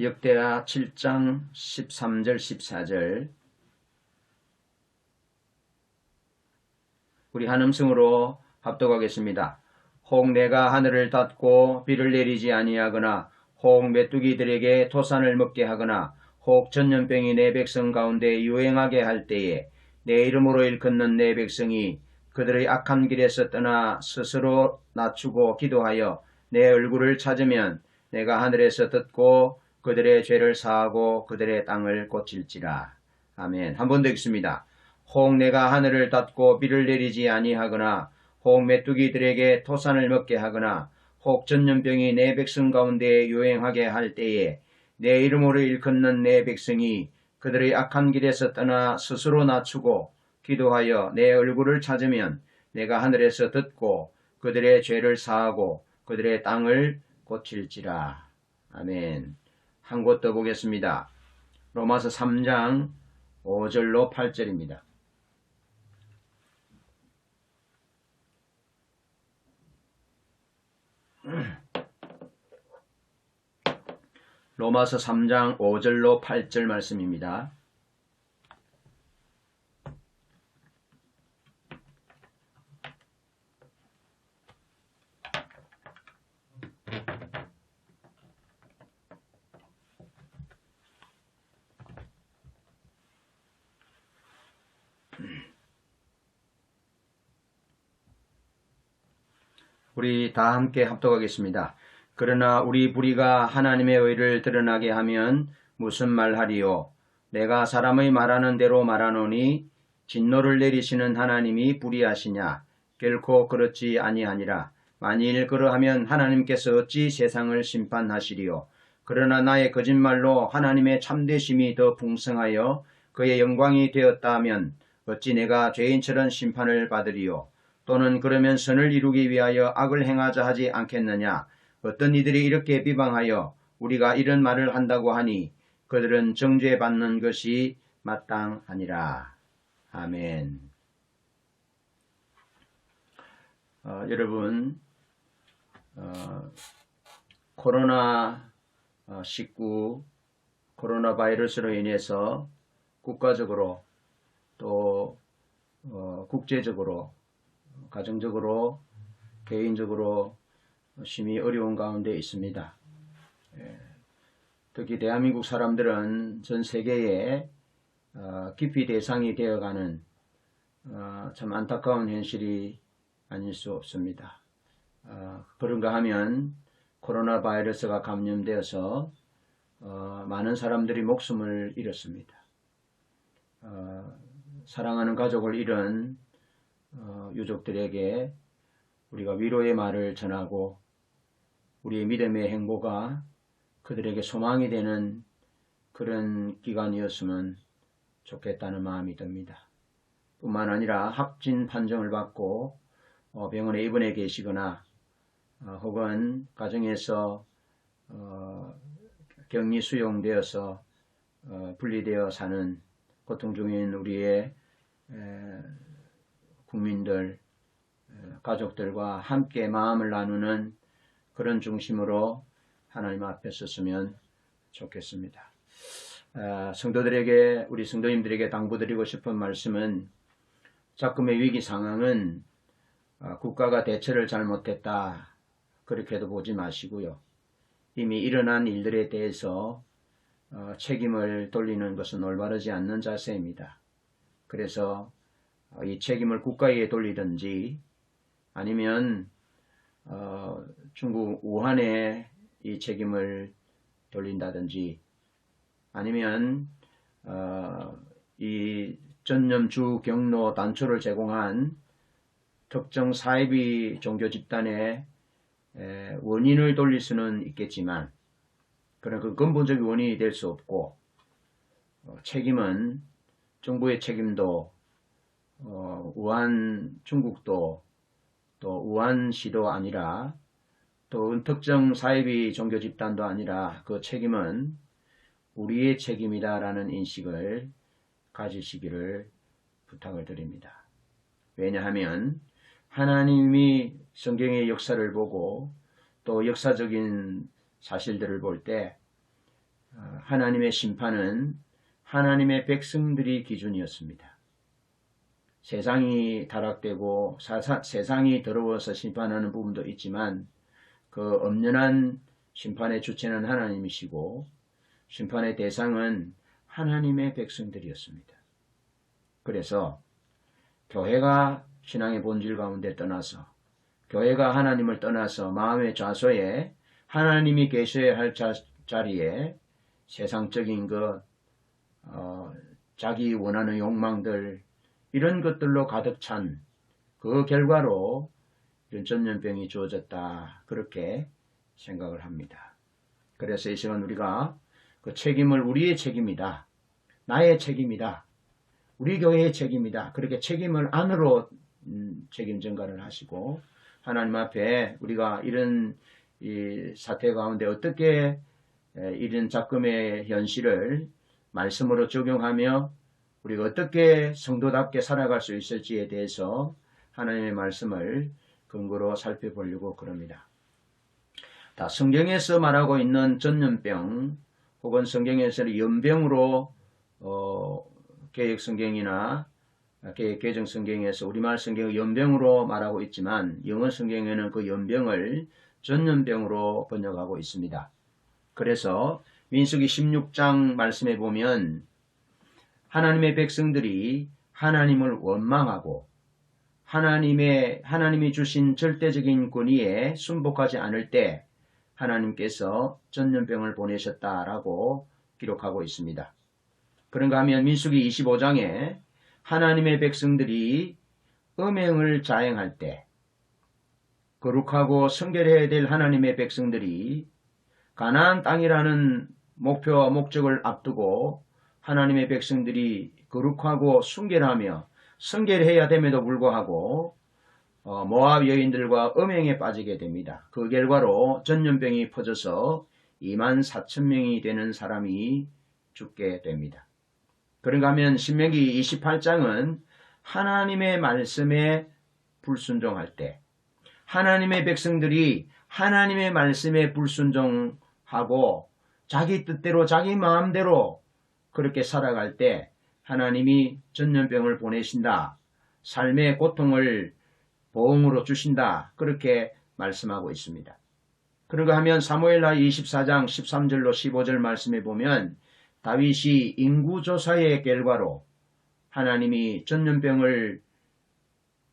역대하 7장 13절 14절 우리 한 음성으로 합독하겠습니다. 혹 내가 하늘을 닫고 비를 내리지 아니하거나 혹 메뚜기들에게 토산을 먹게 하거나 혹 전염병이 내 백성 가운데 유행하게 할 때에 내 이름으로 일컫는 내 백성이 그들의 악한 길에서 떠나 스스로 낮추고 기도하여 내 얼굴을 찾으면 내가 하늘에서 듣고 그들의 죄를 사하고 그들의 땅을 고칠지라. 아멘. 한 번 더 읽습니다. 혹 내가 하늘을 닫고 비를 내리지 아니하거나 혹 메뚜기들에게 토산을 먹게 하거나 혹 전염병이 내 백성 가운데 유행하게 할 때에 내 이름으로 일컫는 내 백성이 그들의 악한 길에서 떠나 스스로 낮추고 기도하여 내 얼굴을 찾으면 내가 하늘에서 듣고 그들의 죄를 사하고 그들의 땅을 고칠지라. 아멘. 한 곳 더 보겠습니다. 로마서 3장 5절로 8절입니다. 로마서 3장 5절로 8절 말씀입니다. 우리 다 함께 합독하겠습니다. 그러나 우리 불의가 하나님의 의를 드러나게 하면 무슨 말하리요? 내가 사람의 말하는 대로 말하노니 진노를 내리시는 하나님이 불의하시냐? 결코 그렇지 아니하니라. 만일 그러하면 하나님께서 어찌 세상을 심판하시리요? 그러나 나의 거짓말로 하나님의 참되심이 더 풍성하여 그의 영광이 되었다면 어찌 내가 죄인처럼 심판을 받으리요? 또는 그러면 선을 이루기 위하여 악을 행하자 하지 않겠느냐? 어떤 이들이 이렇게 비방하여 우리가 이런 말을 한다고 하니 그들은 정죄받는 것이 마땅하니라. 아멘. 여러분, 코로나19 코로나 바이러스로 인해서 국가적으로 또 국제적으로 가정적으로 개인적으로 심히 어려운 가운데 있습니다. 특히 대한민국 사람들은 전 세계에 기피 대상이 되어가는 참 안타까운 현실이 아닐 수 없습니다. 그런가 하면 코로나 바이러스가 감염되어서 많은 사람들이 목숨을 잃었습니다. 사랑하는 가족을 잃은 유족들에게 우리가 위로의 말을 전하고 우리의 믿음의 행보가 그들에게 소망이 되는 그런 기간이었으면 좋겠다는 마음이 듭니다. 뿐만 아니라 확진 판정을 받고 병원에 입원해 계시거나 혹은 가정에서 격리 수용되어서 분리되어 사는 고통 중인 우리의 국민들, 가족들과 함께 마음을 나누는 그런 중심으로 하나님 앞에 섰으면 좋겠습니다. 성도들에게, 우리 성도님들에게 당부드리고 싶은 말씀은 작금의 위기 상황은 국가가 대처를 잘못했다 그렇게도 보지 마시고요. 이미 일어난 일들에 대해서 책임을 돌리는 것은 올바르지 않는 자세입니다. 그래서 이 책임을 국가에 돌리든지 아니면 중국 우한에 이 책임을 돌린다든지 아니면 이 전염주 경로 단초를 제공한 특정 사이비 종교 집단의 원인을 돌릴 수는 있겠지만 그런 그 근본적인 원인이 될 수 없고 책임은 정부의 책임도 우한 중국도 또 우한시도 아니라 또 특정 사이비 종교 집단도 아니라 그 책임은 우리의 책임이다라는 인식을 가지시기를 부탁을 드립니다. 왜냐하면 하나님이 성경의 역사를 보고 또 역사적인 사실들을 볼 때 하나님의 심판은 하나님의 백성들이 기준이었습니다. 세상이 타락되고 세상이 더러워서 심판하는 부분도 있지만 그 엄연한 심판의 주체는 하나님이시고 심판의 대상은 하나님의 백성들이었습니다. 그래서 교회가 신앙의 본질 가운데 떠나서 교회가 하나님을 떠나서 마음의 좌소에 하나님이 계셔야 할 자리에 세상적인 것, 자기 원하는 욕망들 이런 것들로 가득 찬 그 결과로 이런 전염병이 주어졌다 그렇게 생각을 합니다. 그래서 이 시간 우리가 그 책임을 우리의 책임이다. 나의 책임이다. 우리 교회의 책임이다. 그렇게 책임을 안으로 책임 전가를 하시고 하나님 앞에 우리가 이런 이 사태 가운데 어떻게 이런 작금의 현실을 말씀으로 적용하며 우리가 어떻게 성도답게 살아갈 수 있을지에 대해서 하나님의 말씀을 근거로 살펴보려고 그럽니다. 성경에서 말하고 있는 전염병 혹은 성경에서는 연병으로 개역성경이나 개정성경에서 우리말 성경의 연병으로 말하고 있지만 영어 성경에는 그 연병을 전염병으로 번역하고 있습니다. 그래서 민수기 16장 말씀에 보면 하나님의 백성들이 하나님을 원망하고 하나님이 주신 절대적인 권위에 순복하지 않을 때 하나님께서 전염병을 보내셨다라고 기록하고 있습니다. 그런가 하면 민수기 25장에 하나님의 백성들이 음행을 자행할 때 거룩하고 성결해야 될 하나님의 백성들이 가나안 땅이라는 목표와 목적을 앞두고 하나님의 백성들이 거룩하고 순결하며 성결해야 됨에도 불구하고 모압 여인들과 음행에 빠지게 됩니다. 그 결과로 전염병이 퍼져서 24,000명이 되는 사람이 죽게 됩니다. 그런가 하면 신명기 28장은 하나님의 말씀에 불순종할 때 하나님의 백성들이 하나님의 말씀에 불순종하고 자기 뜻대로 자기 마음대로 그렇게 살아갈 때 하나님이 전염병을 보내신다. 삶의 고통을 보응으로 주신다. 그렇게 말씀하고 있습니다. 그런가 하면 사무엘하 24장 13절로 15절 말씀에 보면 다윗이 인구조사의 결과로 하나님이 전염병을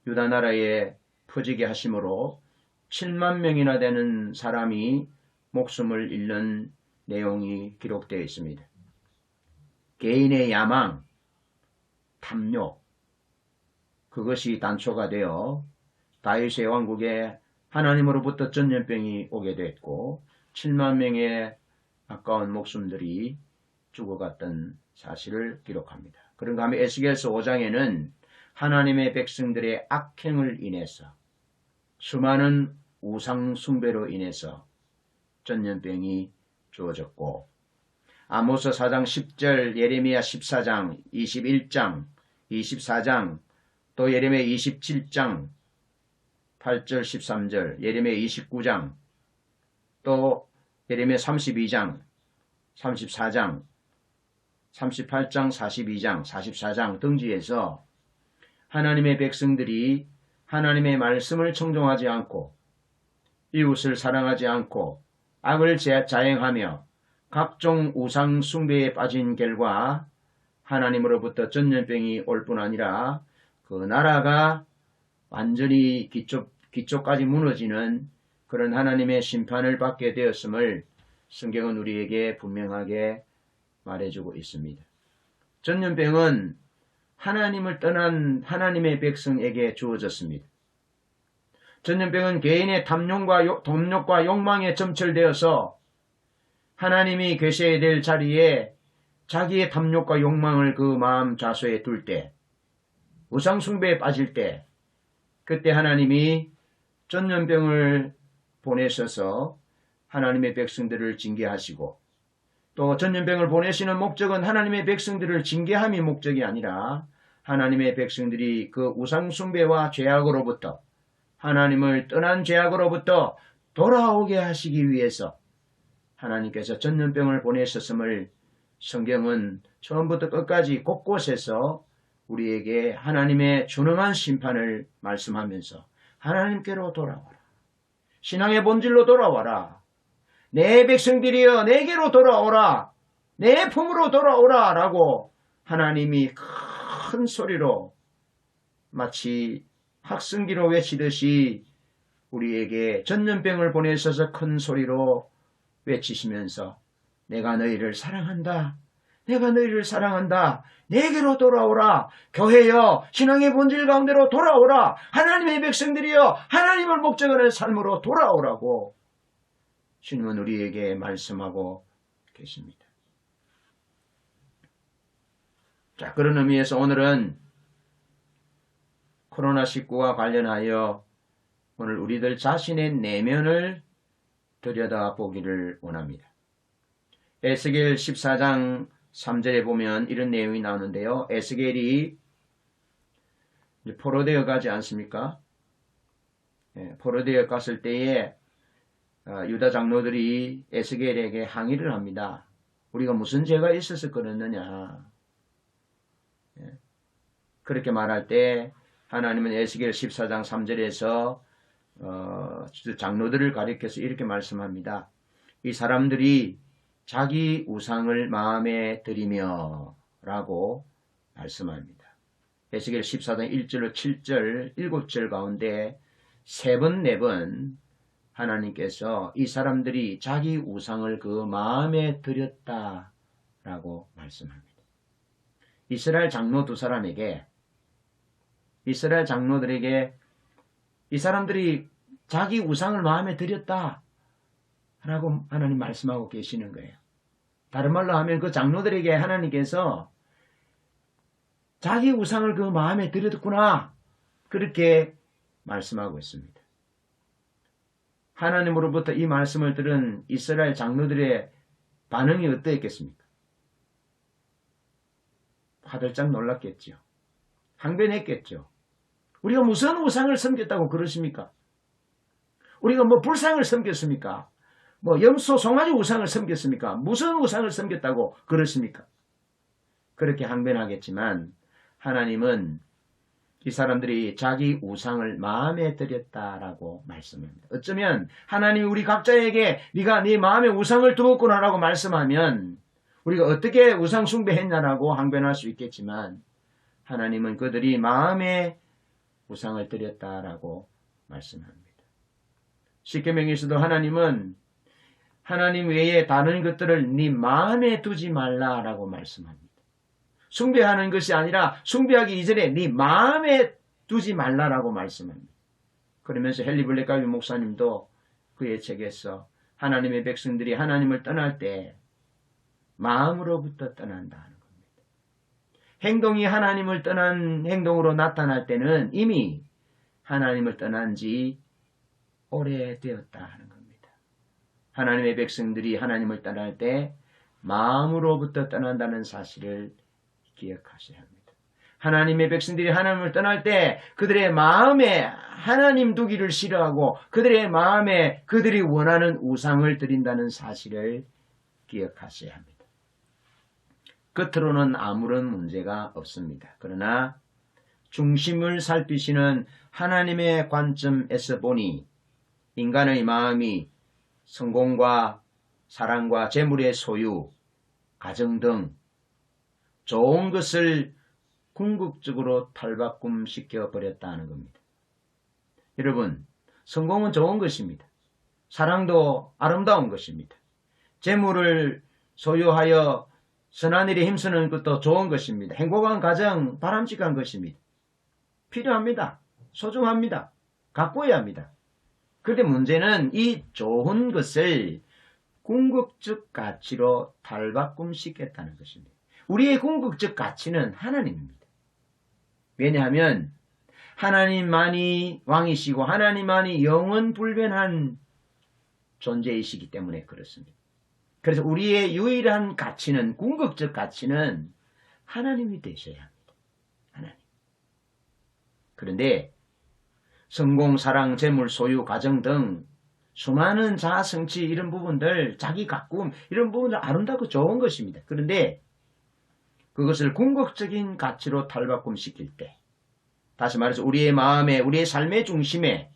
유다 나라에 퍼지게 하심으로 7만 명이나 되는 사람이 목숨을 잃는 내용이 기록되어 있습니다. 개인의 야망, 탐욕, 그것이 단초가 되어 다윗의 왕국에 하나님으로부터 전염병이 오게 됐고 7만 명의 아까운 목숨들이 죽어갔던 사실을 기록합니다. 그런가 하면 에스겔서 5장에는 하나님의 백성들의 악행을 인해서 수많은 우상 숭배로 인해서 전염병이 주어졌고 아모스 4장 10절, 예레미야 14장, 21장, 24장, 또 예레미야 27장 8절 13절, 예레미야 29장, 또 예레미야 32장, 34장, 38장, 42장, 44장 등지에서 하나님의 백성들이 하나님의 말씀을 청종하지 않고 이웃을 사랑하지 않고 악을 자행하며 각종 우상 숭배에 빠진 결과 하나님으로부터 전염병이 올 뿐 아니라 그 나라가 완전히 기초까지 무너지는 그런 하나님의 심판을 받게 되었음을 성경은 우리에게 분명하게 말해주고 있습니다. 전염병은 하나님을 떠난 하나님의 백성에게 주어졌습니다. 전염병은 개인의 탐욕과 욕망에 점철되어서 하나님이 계셔야 될 자리에 자기의 탐욕과 욕망을 그 마음 좌소에 둘 때, 우상 숭배에 빠질 때, 그때 하나님이 전염병을 보내셔서 하나님의 백성들을 징계하시고 또 전염병을 보내시는 목적은 하나님의 백성들을 징계함이 목적이 아니라 하나님의 백성들이 그 우상 숭배와 죄악으로부터 하나님을 떠난 죄악으로부터 돌아오게 하시기 위해서 하나님께서 전염병을 보내셨음을 성경은 처음부터 끝까지 곳곳에서 우리에게 하나님의 준엄한 심판을 말씀하면서 하나님께로 돌아와라. 신앙의 본질로 돌아와라. 내 백성들이여 내게로 돌아오라. 내 품으로 돌아오라 라고 하나님이 큰 소리로 마치 학승기로 외치듯이 우리에게 전염병을 보내셔서 큰 소리로 외치시면서 내가 너희를 사랑한다. 내가 너희를 사랑한다. 내게로 돌아오라. 교회여 신앙의 본질 가운데로 돌아오라. 하나님의 백성들이여 하나님을 목적하는 삶으로 돌아오라고 주님은 우리에게 말씀하고 계십니다. 자, 그런 의미에서 오늘은 코로나19와 관련하여 오늘 우리들 자신의 내면을 들여다보기를 원합니다. 에스겔 14장 3절에 보면 이런 내용이 나오는데요. 에스겔이 포로되어 가지 않습니까? 포로되어 갔을 때에 유다 장로들이 에스겔에게 항의를 합니다. 우리가 무슨 죄가 있어서 그랬느냐. 그렇게 말할 때 하나님은 에스겔 14장 3절에서 장로들을 가리켜서 이렇게 말씀합니다. 이 사람들이 자기 우상을 마음에 들이며 라고 말씀합니다. 에스겔 14장 1절로 7절, 7절 가운데 3번, 4번 하나님께서 이 사람들이 자기 우상을 그 마음에 들였다라고 말씀합니다. 이스라엘 장로 2사람에게 이스라엘 장로들에게 이 사람들이 자기 우상을 마음에 들였다 라고 하나님 말씀하고 계시는 거예요. 다른 말로 하면 그 장로들에게 하나님께서 자기 우상을 그 마음에 들였구나 그렇게 말씀하고 있습니다. 하나님으로부터 이 말씀을 들은 이스라엘 장로들의 반응이 어떠했겠습니까? 화들짝 놀랐겠죠. 항변했겠죠. 우리가 무슨 우상을 섬겼다고 그러십니까? 우리가 뭐 불상을 섬겼습니까? 뭐 염소, 송아지 우상을 섬겼습니까? 무슨 우상을 섬겼다고 그러십니까? 그렇게 항변하겠지만 하나님은 이 사람들이 자기 우상을 마음에 들였다라고 말씀합니다. 어쩌면 하나님이 우리 각자에게 네가 네 마음에 우상을 두었구나라고 말씀하면 우리가 어떻게 우상 숭배했냐라고 항변할 수 있겠지만 하나님은 그들이 마음에 우상을 드렸다라고 말씀합니다. 십계명에서도 하나님은 하나님 외에 다른 것들을 네 마음에 두지 말라라고 말씀합니다. 숭배하는 것이 아니라 숭배하기 이전에 네 마음에 두지 말라라고 말씀합니다. 그러면서 헨리 블랙가비 목사님도 그의 책에서 하나님의 백성들이 하나님을 떠날 때 마음으로부터 떠난다는 겁니다. 행동이 하나님을 떠난 행동으로 나타날 때는 이미 하나님을 떠난 지 오래되었다 하는 겁니다. 하나님의 백성들이 하나님을 떠날 때 마음으로부터 떠난다는 사실을 기억하셔야 합니다. 하나님의 백성들이 하나님을 떠날 때 그들의 마음에 하나님 두기를 싫어하고 그들의 마음에 그들이 원하는 우상을 드린다는 사실을 기억하셔야 합니다. 겉으로는 아무런 문제가 없습니다. 그러나 중심을 살피시는 하나님의 관점에서 보니 인간의 마음이 성공과 사랑과 재물의 소유, 가정 등 좋은 것을 궁극적으로 탈바꿈시켜 버렸다는 겁니다. 여러분, 성공은 좋은 것입니다. 사랑도 아름다운 것입니다. 재물을 소유하여 선한 일에 힘쓰는 것도 좋은 것입니다. 행복한 가정, 바람직한 것입니다. 필요합니다. 소중합니다. 가꿔야 합니다. 그런데 문제는 이 좋은 것을 궁극적 가치로 탈바꿈시켰다는 것입니다. 우리의 궁극적 가치는 하나님입니다. 왜냐하면 하나님만이 왕이시고 하나님만이 영원불변한 존재이시기 때문에 그렇습니다. 그래서 우리의 유일한 가치는, 궁극적 가치는 하나님이 되셔야 합니다. 하나님. 그런데 성공, 사랑, 재물, 소유, 가정 등 수많은 자아 성취 이런 부분들, 자기 가꿈 이런 부분들 아름답고 좋은 것입니다. 그런데 그것을 궁극적인 가치로 탈바꿈시킬 때, 다시 말해서 우리의 마음에, 우리의 삶의 중심에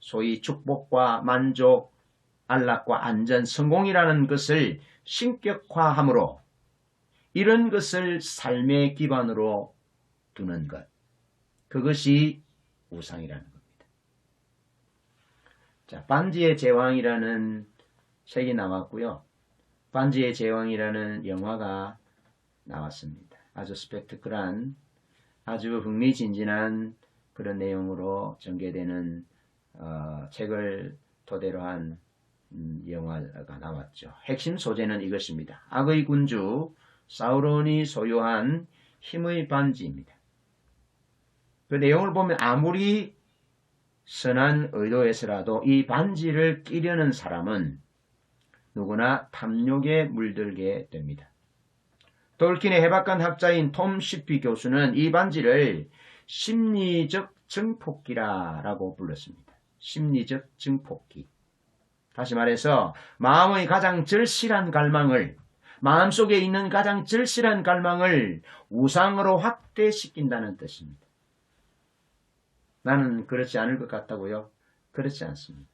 소위 축복과 만족, 안락과 안전, 성공이라는 것을 신격화함으로 이런 것을 삶의 기반으로 두는 것, 그것이 우상이라는 겁니다. 자, 반지의 제왕이라는 책이 나왔고요. 반지의 제왕이라는 영화가 나왔습니다. 아주 스펙트클한, 아주 흥미진진한 그런 내용으로 전개되는 책을 토대로 한 영화가 나왔죠. 핵심 소재는 이것입니다. 악의 군주 사우론이 소유한 힘의 반지입니다. 그 내용을 보면 아무리 선한 의도에서라도 이 반지를 끼려는 사람은 누구나 탐욕에 물들게 됩니다. 돌킨의 해박한 학자인 톰 시피 교수는 이 반지를 심리적 증폭기라고 불렀습니다. 심리적 증폭기. 다시 말해서 마음의 가장 절실한 갈망을, 마음속에 있는 가장 절실한 갈망을 우상으로 확대시킨다는 뜻입니다. 나는 그렇지 않을 것 같다고요? 그렇지 않습니다.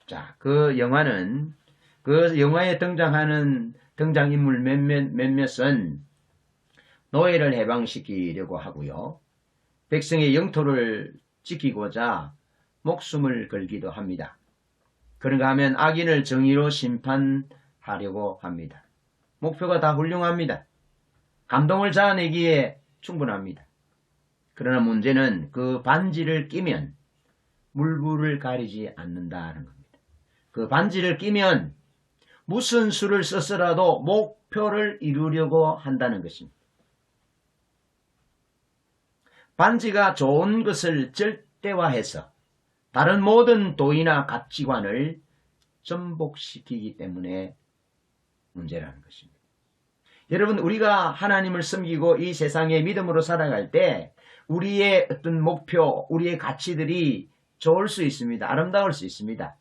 자, 그 영화는, 그 영화에 등장하는 등장인물 몇몇은 노예를 해방시키려고 하고요. 백성의 영토를 지키고자 목숨을 걸기도 합니다. 그런가 하면 악인을 정의로 심판하려고 합니다. 목표가 다 훌륭합니다. 감동을 자아내기에 충분합니다. 그러나 문제는 그 반지를 끼면 물불을 가리지 않는다는 겁니다. 그 반지를 끼면 무슨 수를 써서라도 목표를 이루려고 한다는 것입니다. 반지가 좋은 것을 절대화해서 다른 모든 도의나 가치관을 전복시키기 때문에 문제라는 것입니다. 여러분, 우리가 하나님을 섬기고 이 세상에 믿음으로 살아갈 때 우리의 어떤 목표, 우리의 가치들이 좋을 수 있습니다. 아름다울 수 있습니다.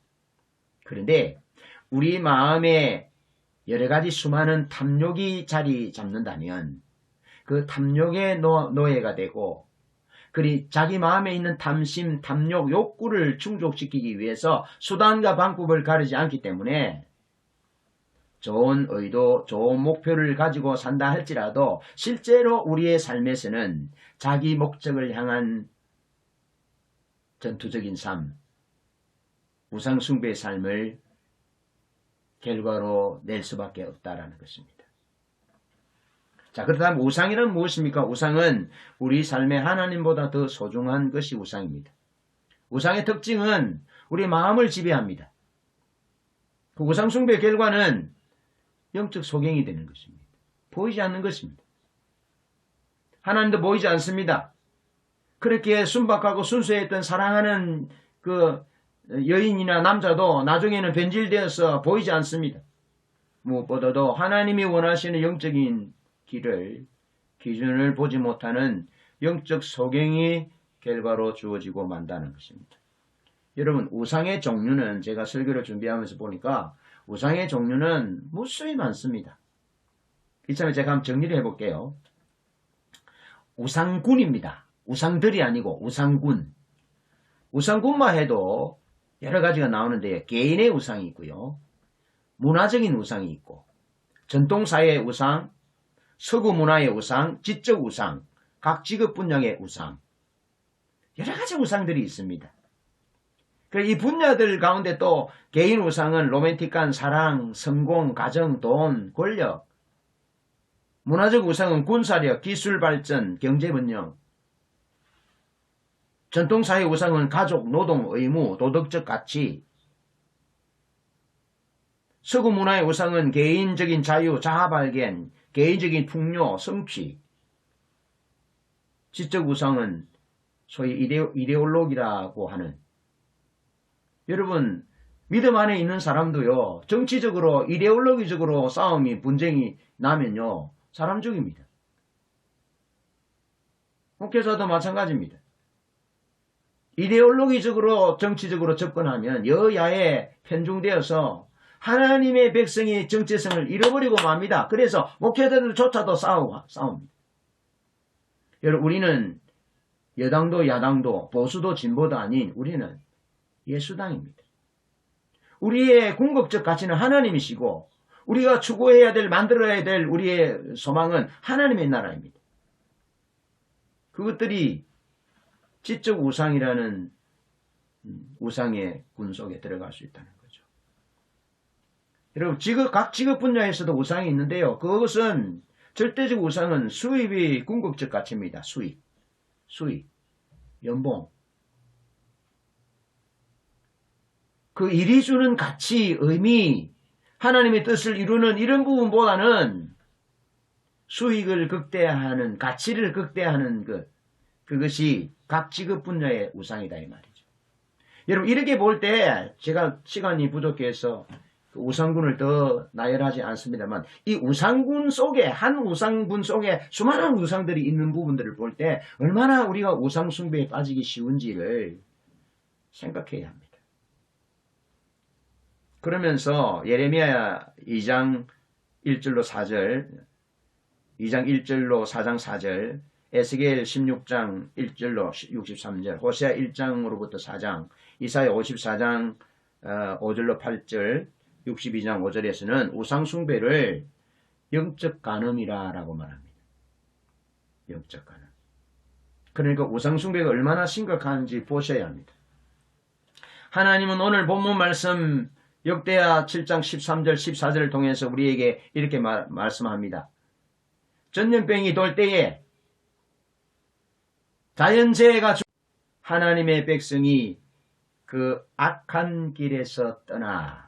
그런데 우리 마음에 여러 가지 수많은 탐욕이 자리 잡는다면 그 탐욕의 노예가 되고, 그리 자기 마음에 있는 탐심, 탐욕, 욕구를 충족시키기 위해서 수단과 방법을 가리지 않기 때문에 좋은 의도, 좋은 목표를 가지고 산다 할지라도 실제로 우리의 삶에서는 자기 목적을 향한 전투적인 삶, 우상숭배의 삶을 결과로 낼 수밖에 없다라는 것입니다. 자, 그렇다면 우상이란 무엇입니까? 우상은 우리 삶의 하나님보다 더 소중한 것이 우상입니다. 우상의 특징은 우리 마음을 지배합니다. 그 우상숭배의 결과는 영적 소경이 되는 것입니다. 보이지 않는 것입니다. 하나님도 보이지 않습니다. 그렇게 순박하고 순수했던 사랑하는 그 여인이나 남자도 나중에는 변질되어서 보이지 않습니다. 무엇보다도 하나님이 원하시는 영적인 기준을 보지 못하는 영적 소경이 결과로 주어지고 만다는 것입니다. 여러분, 우상의 종류는 제가 설교를 준비하면서 보니까 우상의 종류는 무수히 많습니다. 이참에 제가 한번 정리를 해볼게요. 우상군입니다. 우상들이 아니고 우상군. 우상군만 해도 여러 가지가 나오는데 개인의 우상이 있고요. 문화적인 우상이 있고, 전통사회의 우상, 서구 문화의 우상, 지적 우상, 각 직업 분야의 우상, 여러 가지 우상들이 있습니다. 이 분야들 가운데 또 개인 우상은 로맨틱한 사랑, 성공, 가정, 돈, 권력, 문화적 우상은 군사력, 기술 발전, 경제 번영, 전통사회 우상은 가족, 노동, 의무, 도덕적 가치, 서구 문화의 우상은 개인적인 자유, 자아 발견, 개인적인 풍요, 성취, 지적 우상은 소위 이데올로기라고 하는, 여러분, 믿음 안에 있는 사람도요, 정치적으로, 이데올로기적으로 싸움이, 분쟁이 나면요, 사람 죽입니다. 목회자도 마찬가지입니다. 이데올로기적으로 정치적으로 접근하면 여야에 편중되어서 하나님의 백성이 정체성을 잃어버리고 맙니다. 그래서 목회자들조차도 싸웁니다. 여러분, 우리는 여당도 야당도 보수도 진보도 아닌 우리는 예수당입니다. 우리의 궁극적 가치는 하나님이시고 우리가 추구해야 될, 만들어야 될 우리의 소망은 하나님의 나라입니다. 그것들이 지적 우상이라는 우상의 군 속에 들어갈 수 있다는 거죠. 여러분, 각 직업 분야에서도 우상이 있는데요. 그것은 절대적 우상은 수입이 궁극적 가치입니다. 수입, 연봉. 그 일이 주는 가치, 의미, 하나님의 뜻을 이루는 이런 부분보다는 수익을 극대화하는, 가치를 극대화하는 그것이 각 직업 분야의 우상이다 이 말이죠. 여러분, 이렇게 볼 때 제가 시간이 부족해서 그 우상군을 더 나열하지 않습니다만 이 우상군 속에, 한 우상군 속에 수많은 우상들이 있는 부분들을 볼 때 얼마나 우리가 우상 숭배에 빠지기 쉬운지를 생각해야 합니다. 그러면서 예레미야 2장 1절로 4절, 2장 1절로 4장 4절, 에스겔 16장 1절로 63절, 호세아 1장으로부터 4장, 이사야 54장 5절로 8절, 62장 5절에서는 우상 숭배를 영적 간음이라고 말합니다. 영적 간음. 그러니까 우상 숭배가 얼마나 심각한지 보셔야 합니다. 하나님은 오늘 본문 말씀 역대하 7장 13절 14절을 통해서 우리에게 이렇게 말씀합니다. 전염병이 돌 때에 자연재해가 하나님의 백성이 그 악한 길에서 떠나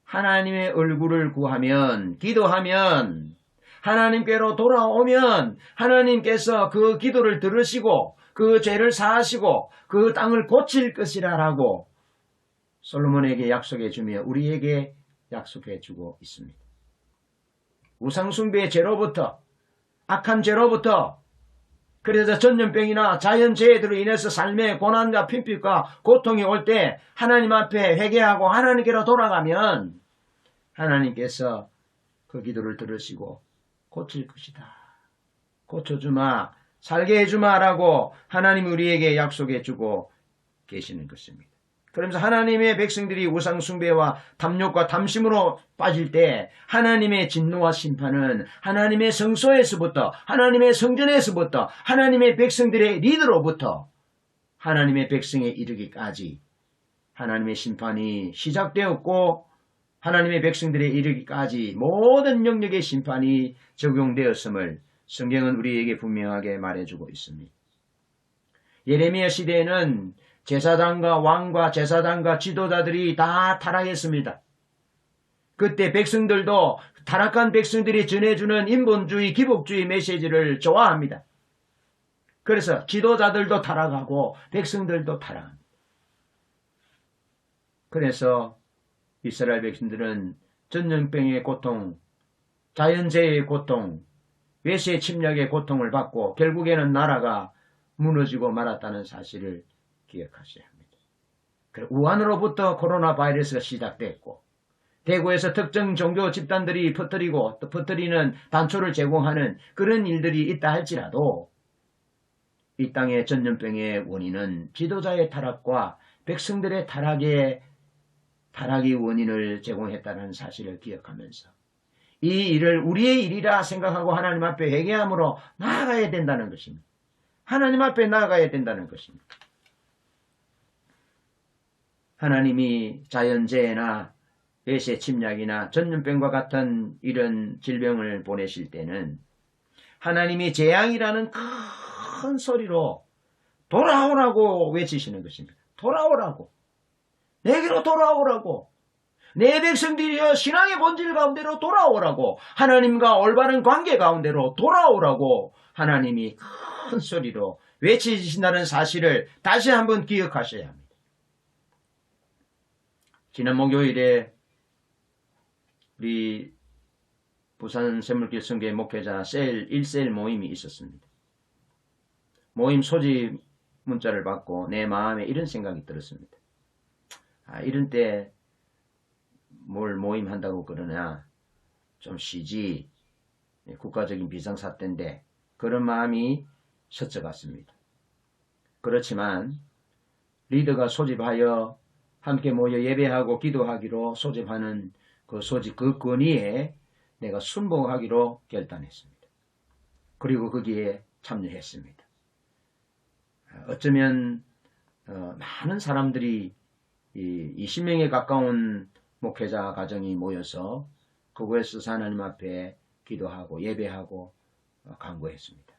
하나님의 얼굴을 구하면, 기도하면, 하나님께로 돌아오면 하나님께서 그 기도를 들으시고 그 죄를 사하시고 그 땅을 고칠 것이라라고 솔로몬에게 약속해 주며 우리에게 약속해 주고 있습니다. 우상숭배의 죄로부터, 악한 죄로부터, 그래서 전염병이나 자연재해들로 인해서 삶의 고난과 핍박과 고통이 올 때 하나님 앞에 회개하고 하나님께로 돌아가면 하나님께서 그 기도를 들으시고 고칠 것이다. 고쳐주마, 살게 해주마라고 하나님이 우리에게 약속해 주고 계시는 것입니다. 그러면서 하나님의 백성들이 우상 숭배와 탐욕과 탐심으로 빠질 때 하나님의 진노와 심판은 하나님의 성소에서부터, 하나님의 성전에서부터, 하나님의 백성들의 리더로부터 하나님의 백성에 이르기까지 하나님의 심판이 시작되었고 하나님의 백성들에 이르기까지 모든 영역의 심판이 적용되었음을 성경은 우리에게 분명하게 말해주고 있습니다. 예레미야 시대에는 제사장과 왕과 제사장과 지도자들이 다 타락했습니다. 그때 백성들도 타락한 백성들이 전해주는 인본주의, 기복주의 메시지를 좋아합니다. 그래서 지도자들도 타락하고 백성들도 타락합니다. 그래서 이스라엘 백성들은 전염병의 고통, 자연재해의 고통, 외세 침략의 고통을 받고 결국에는 나라가 무너지고 말았다는 사실을 기억하셔야 합니다. 우한으로부터 코로나 바이러스가 시작됐고 대구에서 특정 종교 집단들이 퍼뜨리고 또 퍼뜨리는 단초를 제공하는 그런 일들이 있다 할지라도 이 땅의 전염병의 원인은 지도자의 타락과 백성들의 타락이 원인을 제공했다는 사실을 기억하면서 이 일을 우리의 일이라 생각하고 하나님 앞에 회개함으로 나아가야 된다는 것입니다. 하나님 앞에 나아가야 된다는 것입니다. 하나님이 자연재해나 외세 침략이나 전염병과 같은 이런 질병을 보내실 때는 하나님이 재앙이라는 큰 소리로 돌아오라고 외치시는 것입니다. 돌아오라고. 내게로 돌아오라고. 내 백성들이여 신앙의 본질 가운데로 돌아오라고. 하나님과 올바른 관계 가운데로 돌아오라고 하나님이 큰 소리로 외치신다는 사실을 다시 한번 기억하셔야 합니다. 지난 목요일에 우리 부산 샘물길 성교회 목회자 1셀 모임이 있었습니다. 모임 소집 문자를 받고 내 마음에 이런 생각이 들었습니다. 이런 때 뭘 모임한다고 그러냐, 좀 쉬지, 국가적인 비상사태인데, 그런 마음이 스쳐갔습니다. 그렇지만 리더가 소집하여 함께 모여 예배하고 기도하기로 소집하는 그 소집 그 건의에 내가 순복하기로 결단했습니다. 그리고 거기에 참여했습니다. 어쩌면 많은 사람들이 20명에 가까운 목회자 가정이 모여서 그곳에서 하나님 앞에 기도하고 예배하고 간구했습니다.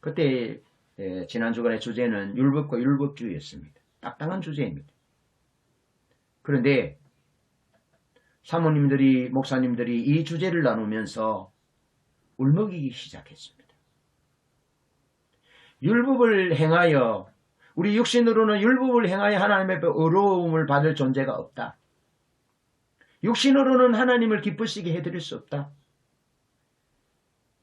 그때 지난 주간의 주제는 율법과 율법주의였습니다. 딱딱한 주제입니다. 그런데 사모님들이, 목사님들이 이 주제를 나누면서 울먹이기 시작했습니다. 율법을 행하여, 우리 육신으로는 율법을 행하여 하나님 앞에 의로움을 받을 존재가 없다. 육신으로는 하나님을 기쁘시게 해드릴 수 없다.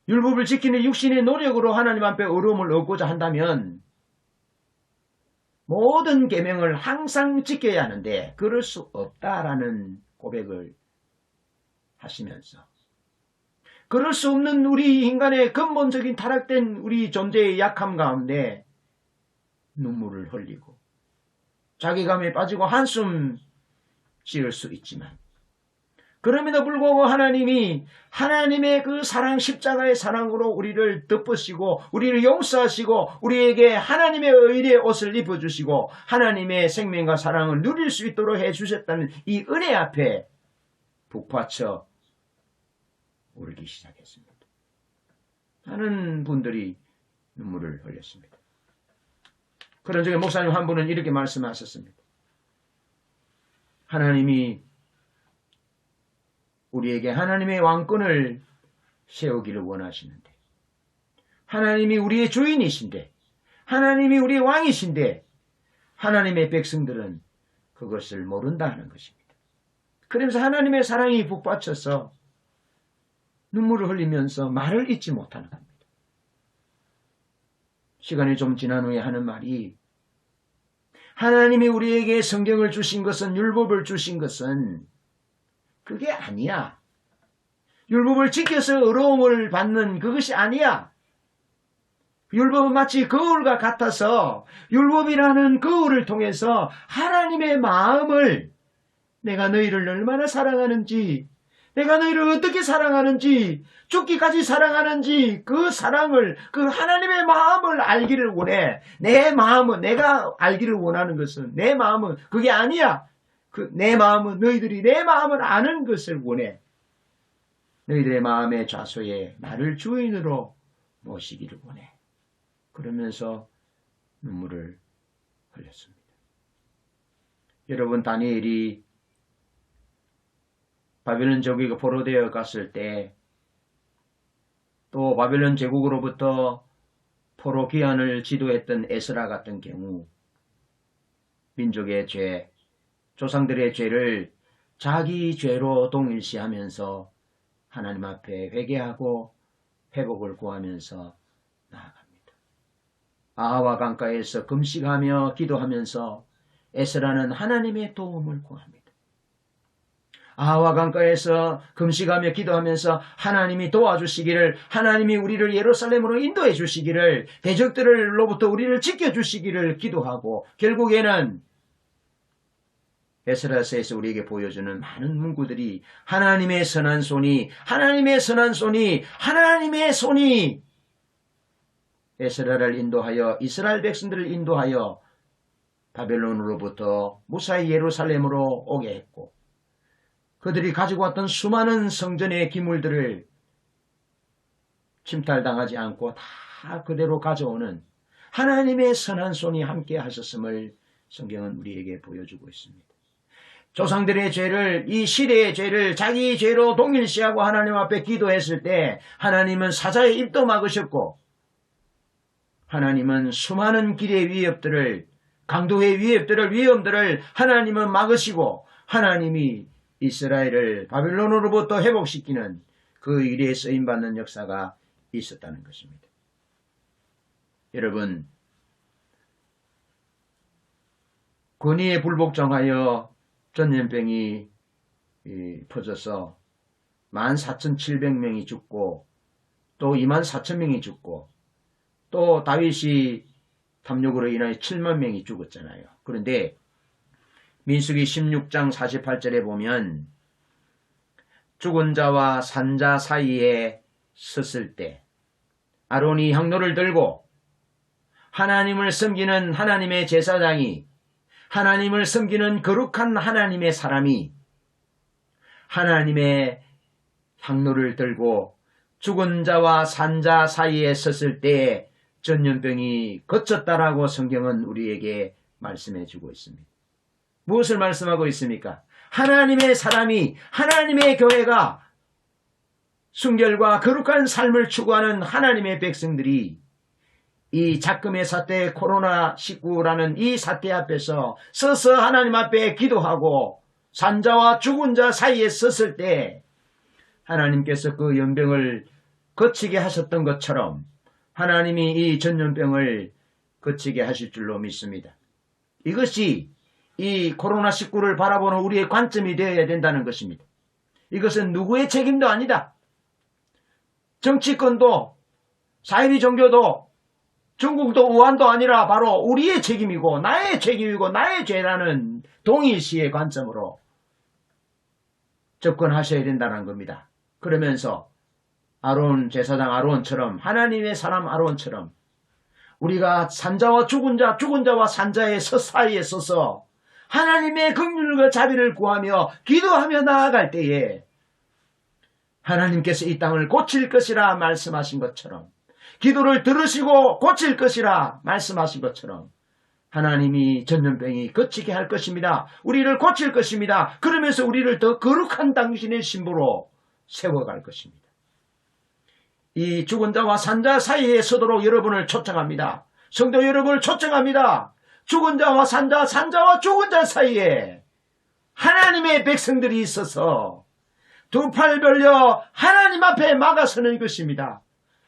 율법을 지키는 육신의 노력으로 하나님 앞에 의로움을 얻고자 한다면 모든 계명을 항상 지켜야 하는데 그럴 수 없다라는 고백을 하시면서, 그럴 수 없는 우리 인간의 근본적인 타락된 우리 존재의 약함 가운데 눈물을 흘리고 자괴감에 빠지고 한숨 지을 수 있지만, 그럼에도 불구하고 하나님이 하나님의 그 사랑, 십자가의 사랑으로 우리를 덮으시고 우리를 용서하시고 우리에게 하나님의 의의 옷을 입어주시고 하나님의 생명과 사랑을 누릴 수 있도록 해주셨다는 이 은혜 앞에 북받쳐 울기 시작했습니다. 많은 분들이 눈물을 흘렸습니다. 그런 중에 목사님 한 분은 이렇게 말씀하셨습니다. 하나님이 우리에게 하나님의 왕권을 세우기를 원하시는데, 하나님이 우리의 주인이신데, 하나님이 우리의 왕이신데 하나님의 백성들은 그것을 모른다 하는 것입니다. 그러면서 하나님의 사랑이 북받쳐서 눈물을 흘리면서 말을 잇지 못하는 겁니다. 시간이 좀 지난 후에 하는 말이, 하나님이 우리에게 성경을 주신 것은, 율법을 주신 것은 그게 아니야. 율법을 지켜서 의로움을 받는 그것이 아니야. 율법은 마치 거울과 같아서 율법이라는 거울을 통해서 하나님의 마음을, 내가 너희를 얼마나 사랑하는지, 내가 너희를 어떻게 사랑하는지, 죽기까지 사랑하는지 그 사랑을, 그 하나님의 마음을 알기를 원해. 내 마음은, 내가 알기를 원하는 것은, 내 마음은 그게 아니야. 내 마음은, 너희들이 내 마음을 아는 것을 원해. 너희들의 마음의 좌소에 나를 주인으로 모시기를 원해. 그러면서 눈물을 흘렸습니다. 여러분, 다니엘이 바벨론 제국이 포로되어 갔을 때, 또 바벨론 제국으로부터 포로 귀환을 지도했던 에스라 같은 경우, 민족의 죄, 조상들의 죄를 자기 죄로 동일시하면서 하나님 앞에 회개하고 회복을 구하면서 나아갑니다. 아하와 강가에서 금식하며 기도하면서 에스라는 하나님의 도움을 구합니다. 아하와 강가에서 금식하며 기도하면서 하나님이 도와주시기를, 하나님이 우리를 예루살렘으로 인도해 주시기를, 대적들로부터 우리를 지켜주시기를 기도하고, 결국에는 에스라서에서 우리에게 보여주는 많은 문구들이 하나님의 선한 손이, 하나님의 선한 손이, 하나님의 손이 에스라를 인도하여, 이스라엘 백성들을 인도하여 바벨론으로부터 무사히 예루살렘으로 오게 했고, 그들이 가지고 왔던 수많은 성전의 기물들을 침탈당하지 않고 다 그대로 가져오는 하나님의 선한 손이 함께 하셨음을 성경은 우리에게 보여주고 있습니다. 조상들의 죄를, 이 시대의 죄를 자기 죄로 동일시하고 하나님 앞에 기도했을 때 하나님은 사자의 입도 막으셨고, 하나님은 수많은 길의 위협들을, 강도의 위협들을, 위험들을 하나님은 막으시고, 하나님이 이스라엘을 바벨론으로부터 회복시키는 그 일에 쓰임받는 역사가 있었다는 것입니다. 여러분, 권위에 불복종하여 전염병이 퍼져서 14,700명이 죽고 또 24,000명이 죽고 또 다윗이 탐욕으로 인하여 7만 명이 죽었잖아요. 그런데 민수기 16장 48절에 보면 죽은 자와 산 자 사이에 섰을 때 아론이 향로를 들고 하나님을 섬기는 하나님의 제사장이 하나님을 섬기는 거룩한 하나님의 사람이 하나님의 향로를 들고 죽은 자와 산 자 사이에 섰을 때 전염병이 그쳤다라고 성경은 우리에게 말씀해 주고 있습니다. 무엇을 말씀하고 있습니까? 하나님의 사람이 하나님의 교회가 순결과 거룩한 삶을 추구하는 하나님의 백성들이 이 작금의 사태 코로나19라는 이 사태 앞에서 서서 하나님 앞에 기도하고 산자와 죽은 자 사이에 섰을 때 하나님께서 그 연병을 거치게 하셨던 것처럼 하나님이 이 전염병을 거치게 하실 줄로 믿습니다. 이것이 이 코로나19를 바라보는 우리의 관점이 되어야 된다는 것입니다. 이것은 누구의 책임도 아니다. 정치권도 사이비 종교도 중국도 우한도 아니라 바로 우리의 책임이고 나의 책임이고 나의 죄라는 동일시의 관점으로 접근하셔야 된다는 겁니다. 그러면서 아론 제사장 아론처럼 하나님의 사람 아론처럼 우리가 산자와 죽은 자와 산자의 사이에 서서 하나님의 긍휼과 자비를 구하며 기도하며 나아갈 때에 하나님께서 이 땅을 고칠 것이라 말씀하신 것처럼 기도를 들으시고 고칠 것이라 말씀하신 것처럼 하나님이 전염병이 거치게 할 것입니다. 우리를 고칠 것입니다. 그러면서 우리를 더 거룩한 당신의 신부로 세워갈 것입니다. 이 죽은 자와 산 자 사이에 서도록 여러분을 초청합니다. 성도 여러분을 초청합니다. 죽은 자와 산 자, 산 자와 죽은 자 사이에 하나님의 백성들이 있어서 두 팔 벌려 하나님 앞에 막아서는 것입니다.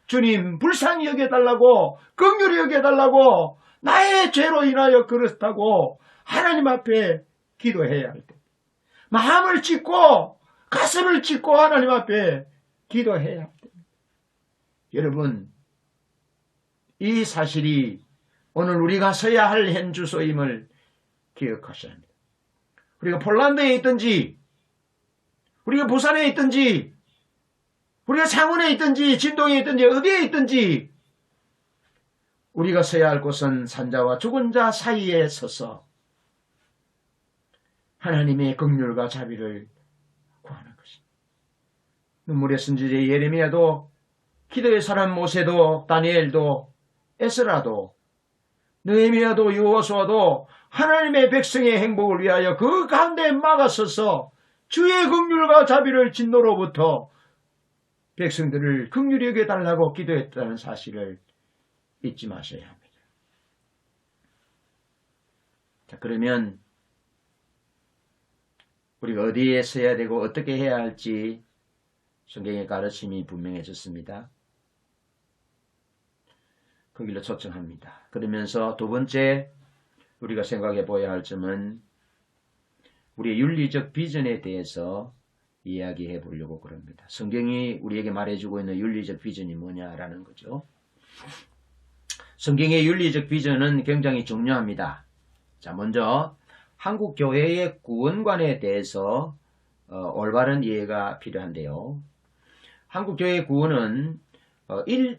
주님 불쌍히 여겨달라고 긍휼히 여겨달라고 나의 죄로 인하여 그렇다고 하나님 앞에 기도해야 할 때 마음을 찢고 가슴을 찢고 하나님 앞에 기도해야 할 때 여러분 이 사실이 오늘 우리가 서야 할 현주소임을 기억하셔야 합니다. 우리가 폴란드에 있든지 우리가 부산에 있든지 우리가 창원에 있든지 진동에 있든지 어디에 있든지 우리가 서야 할 곳은 산자와 죽은 자 사이에 서서 하나님의 긍휼과 자비를 구하는 것입니다. 눈물의 선지자 예레미야도 기도의 사람 모세도 다니엘도 에스라도 느헤미야도 여호수아도 하나님의 백성의 행복을 위하여 그 가운데 막아서서 주의 긍휼과 자비를 진노로부터 백성들을 긍휼히 여겨달라고 기도했다는 사실을 잊지 마셔야 합니다. 자, 그러면 우리가 어디에 서야 되고 어떻게 해야 할지 성경의 가르침이 분명해졌습니다. 그 길로 초청합니다. 그러면서 두 번째 우리가 생각해 보아야 할 점은 우리의 윤리적 비전에 대해서 이야기해 보려고 그럽니다. 성경이 우리에게 말해주고 있는 윤리적 비전이 뭐냐라는 거죠. 성경의 윤리적 비전은 굉장히 중요합니다. 자, 먼저 한국 교회의 구원관에 대해서 올바른 이해가 필요한데요. 한국 교회의 구원은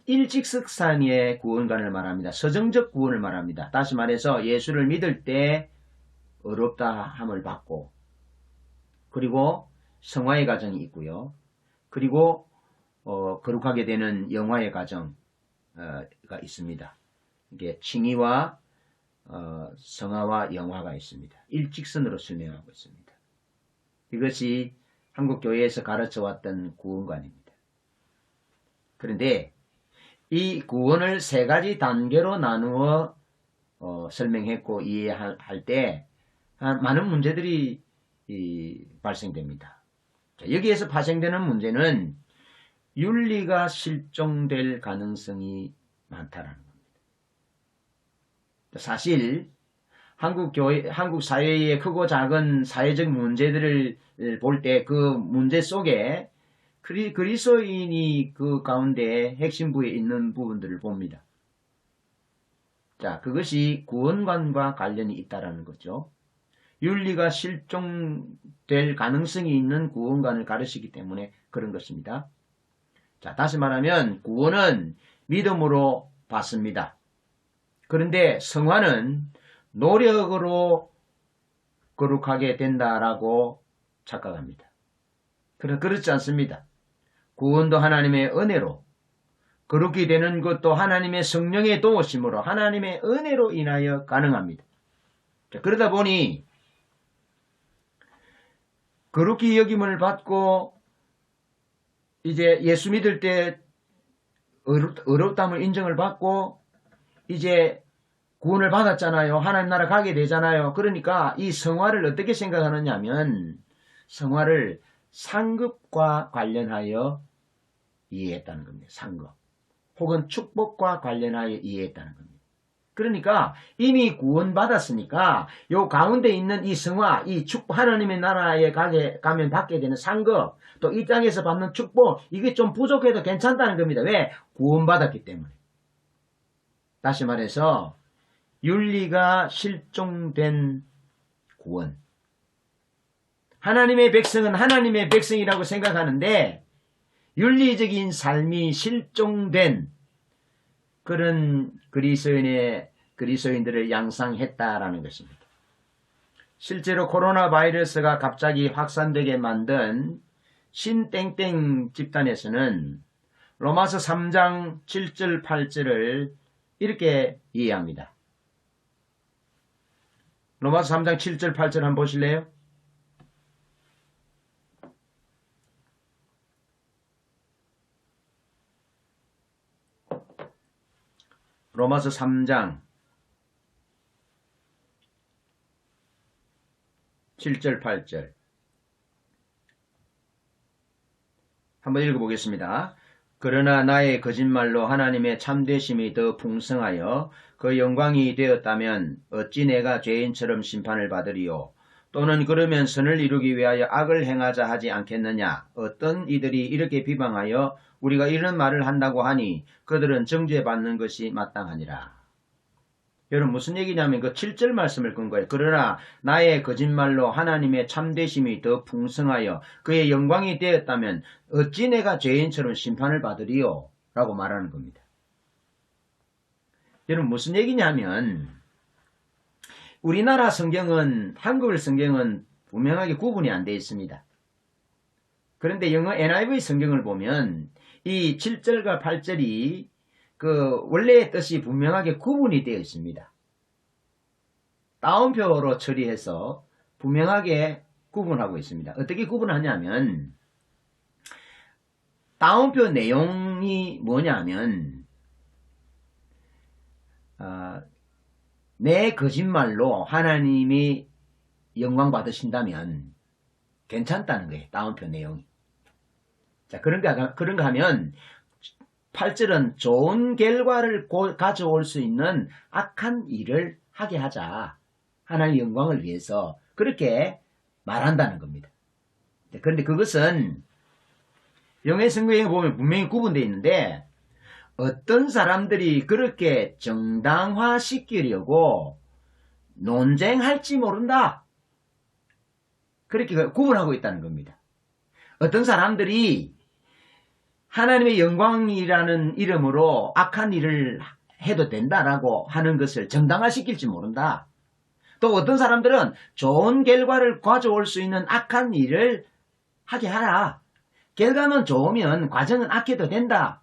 일직석상의 구원관을 말합니다. 서정적 구원을 말합니다. 다시 말해서 예수를 믿을 때 의롭다함을 받고 그리고 성화의 과정이 있고요. 그리고 거룩하게 되는 영화의 과정가 있습니다. 이게 칭의와 성화와 영화가 있습니다. 일직선으로 설명하고 있습니다. 이것이 한국교회에서 가르쳐왔던 구원관입니다. 그런데 이 구원을 세 가지 단계로 나누어 설명했고 이해할 때 많은 문제들이 발생됩니다. 자, 여기에서 발생되는 문제는 윤리가 실종될 가능성이 많다라는 겁니다. 사실 한국 교회, 한국 사회의 크고 작은 사회적 문제들을 볼 때 그 문제 속에 그리스도인이 그 가운데 핵심부에 있는 부분들을 봅니다. 자, 그것이 구원관과 관련이 있다라는 거죠. 윤리가 실종될 가능성이 있는 구원관을 가르치기 때문에 그런 것입니다. 자, 다시 말하면 구원은 믿음으로 받습니다. 그런데 성화는 노력으로 거룩하게 된다라고 착각합니다. 그렇지 않습니다. 구원도 하나님의 은혜로, 거룩히 되는 것도 하나님의 성령의 도우심으로 하나님의 은혜로 인하여 가능합니다. 자, 그러다 보니 거룩히 여김을 받고 이제 예수 믿을 때 의롭다함을 인정을 받고 이제 구원을 받았잖아요. 하나님 나라 가게 되잖아요. 그러니까 이 성화를 어떻게 생각하느냐 하면 성화를 상급과 관련하여 이해했다는 겁니다. 상급. 혹은 축복과 관련하여 이해했다는 겁니다. 그러니까 이미 구원받았으니까 요 가운데 있는 이 성화, 이 축복, 하나님의 나라에 가면 받게 되는 상급, 또 이 땅에서 받는 축복, 이게 좀 부족해도 괜찮다는 겁니다. 왜? 구원받았기 때문에. 다시 말해서 윤리가 실종된 구원. 하나님의 백성은 하나님의 백성이라고 생각하는데 윤리적인 삶이 실종된 그런 그리스도인들을 양상했다라는 것입니다. 실제로 코로나 바이러스가 갑자기 확산되게 만든 신땡땡 집단에서는 로마서 3장 7절 8절을 이렇게 이해합니다. 로마서 3장 7절 8절 한번 보실래요? 로마서 3장 7절 8절 한번 읽어보겠습니다. 그러나 나의 거짓말로 하나님의 참되심이 더 풍성하여 그 영광이 되었다면 어찌 내가 죄인처럼 심판을 받으리요? 또는 그러면 선을 이루기 위하여 악을 행하자 하지 않겠느냐? 어떤 이들이 이렇게 비방하여 우리가 이런 말을 한다고 하니 그들은 정죄받는 것이 마땅하니라. 여러분 무슨 얘기냐면 그 7절 말씀을 끈 거예요. 그러나 나의 거짓말로 하나님의 참되심이 더 풍성하여 그의 영광이 되었다면 어찌 내가 죄인처럼 심판을 받으리요? 라고 말하는 겁니다. 여러분 무슨 얘기냐면 우리나라 성경은 한글 성경은 분명하게 구분이 안 되어 있습니다. 그런데 영어 NIV 성경을 보면 이 7절과 8절이 그 원래의 뜻이 분명하게 구분이 되어 있습니다. 따옴표로 처리해서 분명하게 구분하고 있습니다. 어떻게 구분하냐면 따옴표 내용이 뭐냐면 내 거짓말로 하나님이 영광 받으신다면 괜찮다는 거예요. 따옴표 내용이. 자, 그런가 하면 8절은 좋은 결과를 가져올 수 있는 악한 일을 하게 하자. 하나님의 영광을 위해서 그렇게 말한다는 겁니다. 그런데 그것은 영의 성경에 보면 분명히 구분되어 있는데 어떤 사람들이 그렇게 정당화시키려고 논쟁할지 모른다. 그렇게 구분하고 있다는 겁니다. 어떤 사람들이 하나님의 영광이라는 이름으로 악한 일을 해도 된다라고 하는 것을 정당화시킬지 모른다. 또 어떤 사람들은 좋은 결과를 가져올 수 있는 악한 일을 하게 하라. 결과는 좋으면 과정은 악해도 된다.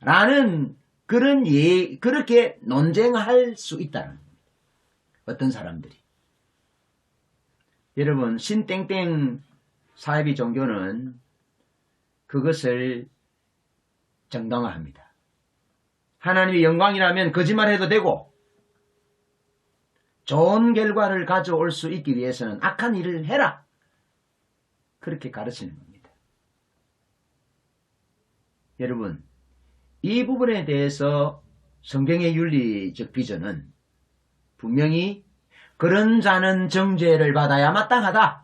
라는 그렇게 논쟁할 수 있다는 겁니다. 어떤 사람들이. 여러분, 신땡땡 사이비 종교는 그것을 정당화합니다. 하나님의 영광이라면 거짓말해도 되고 좋은 결과를 가져올 수 있기 위해서는 악한 일을 해라. 그렇게 가르치는 겁니다. 여러분, 이 부분에 대해서 성경의 윤리적 비전은 분명히 그런 자는 정죄를 받아야 마땅하다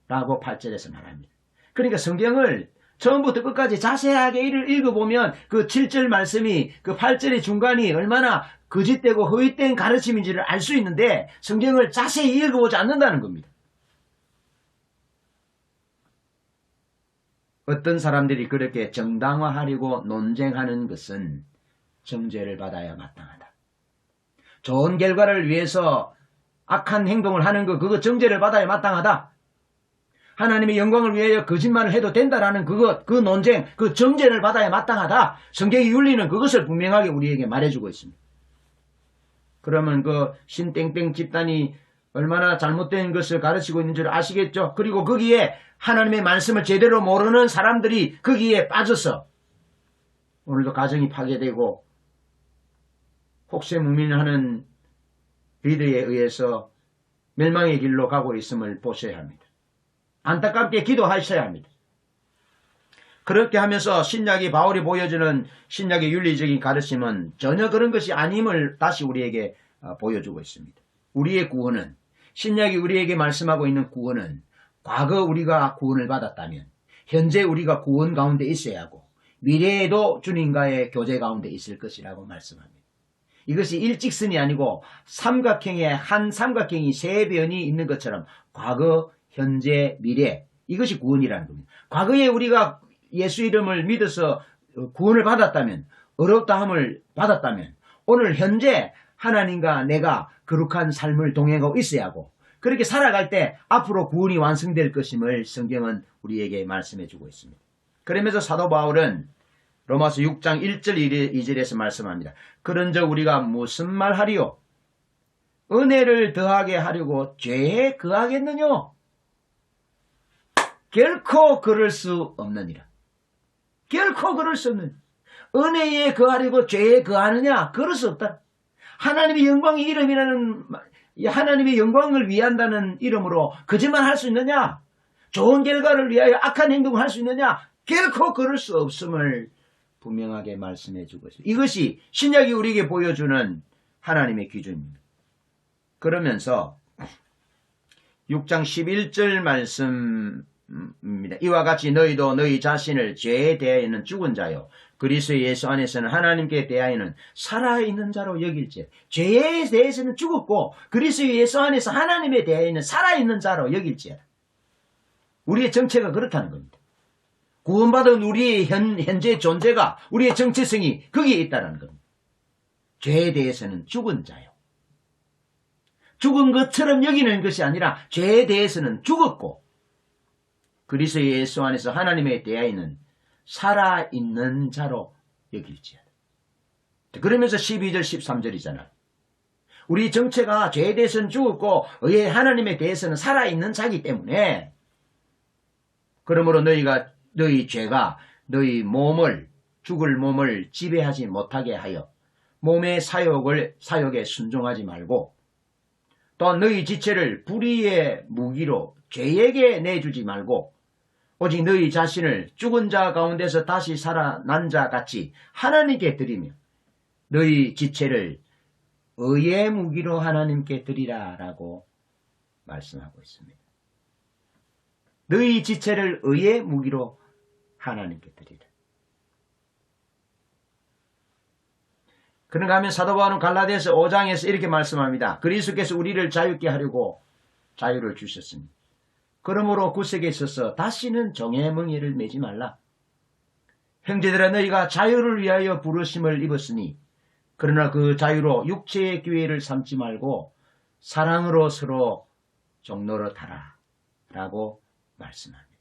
라고 8절에서 말합니다. 그러니까 성경을 처음부터 끝까지 자세하게 읽어보면 그 7절 말씀이 그 8절의 중간이 얼마나 거짓되고 허위된 가르침인지를 알 수 있는데 성경을 자세히 읽어보지 않는다는 겁니다. 어떤 사람들이 그렇게 정당화하려고 논쟁하는 것은 정죄를 받아야 마땅하다. 좋은 결과를 위해서 악한 행동을 하는 것, 그거 정죄를 받아야 마땅하다. 하나님의 영광을 위하여 거짓말을 해도 된다라는 그 논쟁, 그 정죄를 받아야 마땅하다. 성경의 윤리는 그것을 분명하게 우리에게 말해주고 있습니다. 그러면 그 신땡땡 집단이 얼마나 잘못된 것을 가르치고 있는 줄 아시겠죠? 그리고 거기에 하나님의 말씀을 제대로 모르는 사람들이 거기에 빠져서 오늘도 가정이 파괴되고 혹세무민하는 리더에 의해서 멸망의 길로 가고 있음을 보셔야 합니다. 안타깝게 기도하셔야 합니다. 그렇게 하면서 신약이 바울이 보여주는 신약의 윤리적인 가르침은 전혀 그런 것이 아님을 다시 우리에게 보여주고 있습니다. 우리의 구원은, 신약이 우리에게 말씀하고 있는 구원은 과거 우리가 구원을 받았다면 현재 우리가 구원 가운데 있어야 하고 미래에도 주님과의 교제 가운데 있을 것이라고 말씀합니다. 이것이 일직선이 아니고 삼각형의 한 삼각형이 세 변이 있는 것처럼 과거, 현재, 미래, 이것이 구원이라는 겁니다. 과거에 우리가 예수 이름을 믿어서 구원을 받았다면, 어렵다함을 받았다면 오늘 현재 하나님과 내가 거룩한 삶을 동행하고 있어야 하고 그렇게 살아갈 때 앞으로 구원이 완성될 것임을 성경은 우리에게 말씀해 주고 있습니다. 그러면서 사도 바울은 로마서 6장 1절 2절에서 말씀합니다. 그런즉 우리가 무슨 말하리요? 은혜를 더하게 하려고 죄에 거하겠느냐? 결코 그럴 수 없느니라. 결코 그럴 수 없는. 은혜에 거하려고 죄에 거하느냐? 그럴 수 없다. 하나님의 영광의 이름이라는, 하나님의 영광을 위한다는 이름으로 거짓말 할 수 있느냐? 좋은 결과를 위하여 악한 행동을 할 수 있느냐? 결코 그럴 수 없음을 분명하게 말씀해 주고 있습니다. 이것이 신약이 우리에게 보여주는 하나님의 기준입니다. 그러면서 6장 11절 말씀입니다. 이와 같이 너희도 너희 자신을 죄에 대하여는 죽은 자요 그리스도 예수 안에서는 하나님께 대하여는 살아있는 자로 여길지. 죄에 대해서는 죽었고 그리스도 예수 안에서 하나님에 대하여는 살아있는 자로 여길지어다. 우리의 정체가 그렇다는 겁니다. 구원받은 우리의 현재 존재가, 우리의 정체성이 거기에 있다는 겁니다. 죄에 대해서는 죽은 자요. 죽은 것처럼 여기는 것이 아니라 죄에 대해서는 죽었고 그리스도 예수 안에서 하나님에 대하여는 살아있는 자로 여길지어다. 그러면서 12절 13절이잖아요. 우리 정체가 죄에 대해서는 죽었고 의의 하나님에 대해서는 살아있는 자이기 때문에 그러므로 너희 죄가 너희 몸을, 죽을 몸을 지배하지 못하게 하여 몸의 사욕에 순종하지 말고 또 너희 지체를 불의의 무기로 죄에게 내주지 말고 오직 너희 자신을 죽은 자 가운데서 다시 살아난 자 같이 하나님께 드리며 너희 지체를 의의 무기로 하나님께 드리라 라고 말씀하고 있습니다. 너희 지체를 의의 무기로 하나님께 드리라. 그런가 하면 사도 바울은 갈라디아서 5장에서 이렇게 말씀합니다. 그리스도께서 우리를 자유케 하려고 자유를 주셨습니다. 그러므로 구색에 있어서 다시는 종의 멍에를 매지 말라. 형제들아 너희가 자유를 위하여 부르심을 입었으니 그러나 그 자유로 육체의 기회를 삼지 말고 사랑으로 서로 종노릇하라 라고 말씀합니다.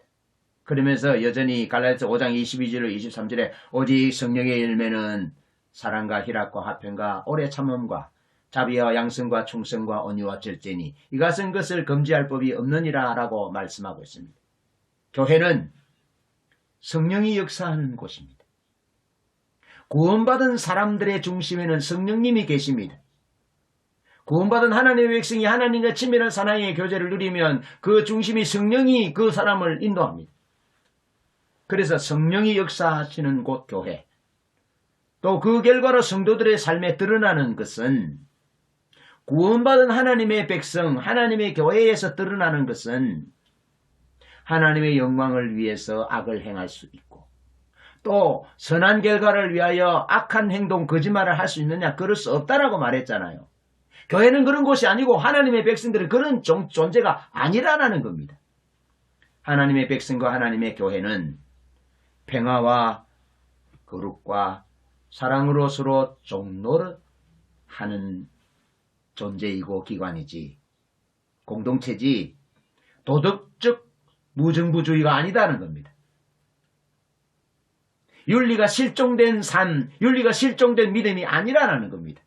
그러면서 여전히 갈라디아서 5장 22절 23절에 오직 성령의 열매는 사랑과 희락과 화평과 오래 참음과 자비와 양성과 충성과 온유와 절제니 이같은 것을 금지할 법이 없느니라 라고 말씀하고 있습니다. 교회는 성령이 역사하는 곳입니다. 구원받은 사람들의 중심에는 성령님이 계십니다. 구원받은 하나님의 백성이 하나님과 친밀한 사랑의 교제를 누리면 그 중심이 성령이 그 사람을 인도합니다. 그래서 성령이 역사하시는 곳 교회, 또 그 결과로 성도들의 삶에 드러나는 것은 구원받은 하나님의 백성, 하나님의 교회에서 드러나는 것은 하나님의 영광을 위해서 악을 행할 수 있고 또 선한 결과를 위하여 악한 행동, 거짓말을 할 수 있느냐? 그럴 수 없다라고 말했잖아요. 교회는 그런 곳이 아니고 하나님의 백성들은 그런 존재가 아니라는 겁니다. 하나님의 백성과 하나님의 교회는 평화와 거룩과 사랑으로 서로 종노릇 하는 존재이고 기관이지 공동체지 도덕적 무정부주의가 아니다는 겁니다. 윤리가 실종된 삶, 윤리가 실종된 믿음이 아니라는 겁니다.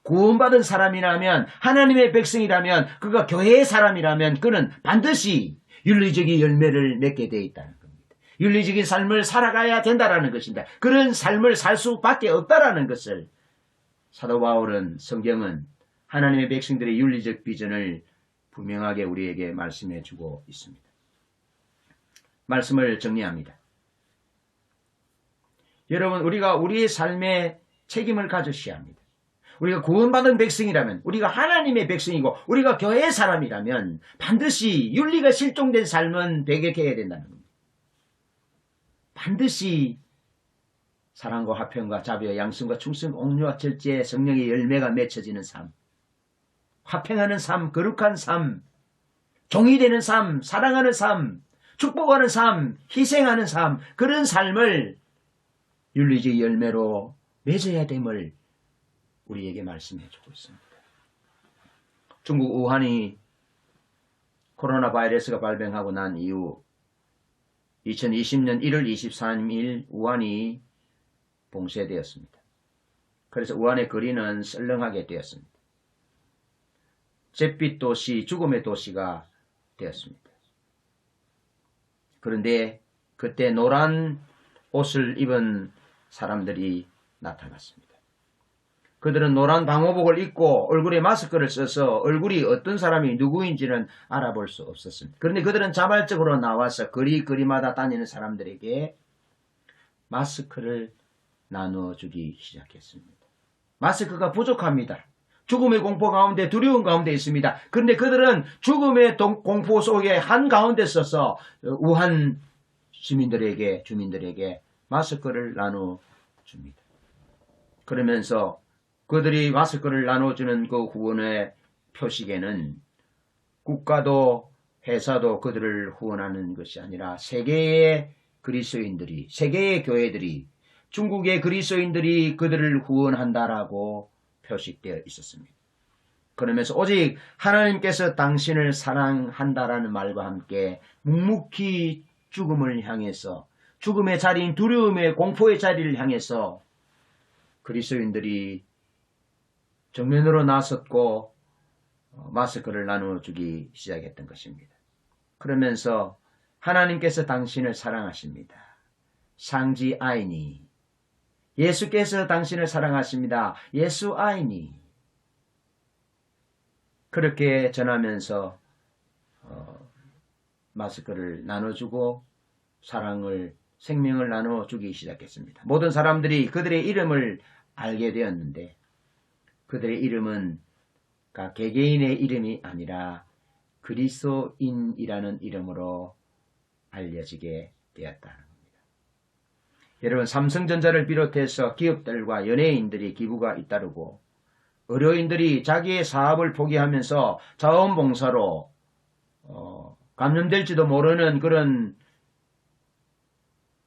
구원받은 사람이라면 하나님의 백성이라면 그가 교회의 사람이라면 그는 반드시 윤리적인 열매를 맺게 되어 있다는 겁니다. 윤리적인 삶을 살아가야 된다는 것입니다. 그런 삶을 살 수밖에 없다는 것을 사도 바울은 성경은 하나님의 백성들의 윤리적 비전을 분명하게 우리에게 말씀해 주고 있습니다. 말씀을 정리합니다. 여러분, 우리가 우리의 삶에 책임을 가져셔야 합니다. 우리가 구원받은 백성이라면, 우리가 하나님의 백성이고 우리가 교회의 사람이라면 반드시 윤리가 실종된 삶은 배격해야 된다는 겁니다. 반드시 사랑과 화평과 자비와 양심과 충성, 옥류와 절제, 성령의 열매가 맺혀지는 삶, 화평하는 삶, 거룩한 삶, 종이 되는 삶, 사랑하는 삶, 축복하는 삶, 희생하는 삶, 그런 삶을 윤리적 열매로 맺어야 됨을 우리에게 말씀해 주고 있습니다. 중국 우한이 코로나 바이러스가 발병하고 난 이후 2020년 1월 23일 우한이 봉쇄되었습니다. 그래서 우한의 거리는 썰렁하게 되었습니다. 잿빛 도시, 죽음의 도시가 되었습니다. 그런데 그때 노란 옷을 입은 사람들이 나타났습니다. 그들은 노란 방호복을 입고 얼굴에 마스크를 써서 얼굴이 어떤 사람이 누구인지는 알아볼 수 없었습니다. 그런데 그들은 자발적으로 나와서 거리마다 다니는 사람들에게 마스크를 나눠주기 시작했습니다. 마스크가 부족합니다. 죽음의 공포 가운데 두려움 가운데 있습니다. 그런데 그들은 죽음의 공포 속에 한가운데 서서 우한 주민들에게 마스크를 나눠줍니다. 그러면서 그들이 마스크를 나눠주는 그 후원의 표식에는 국가도 회사도 그들을 후원하는 것이 아니라 세계의 그리스도인들이, 세계의 교회들이, 중국의 그리스도인들이 그들을 후원한다라고 표식되어 있었습니다. 그러면서 오직 하나님께서 당신을 사랑한다라는 말과 함께 묵묵히 죽음을 향해서, 죽음의 자리인 두려움의 공포의 자리를 향해서 그리스도인들이 정면으로 나섰고 마스크를 나눠주기 시작했던 것입니다. 그러면서 하나님께서 당신을 사랑하십니다. 상지 아이니, 예수께서 당신을 사랑하십니다. 예수 아이니, 그렇게 전하면서 마스크를 나눠주고 사랑을, 생명을 나눠주기 시작했습니다. 모든 사람들이 그들의 이름을 알게 되었는데 그들의 이름은 개개인의 이름이 아니라 그리스도인이라는 이름으로 알려지게 되었다는 겁니다. 여러분, 삼성전자를 비롯해서 기업들과 연예인들이 기부가 잇따르고 의료인들이 자기의 사업을 포기하면서 자원봉사로 감염될지도 모르는 그런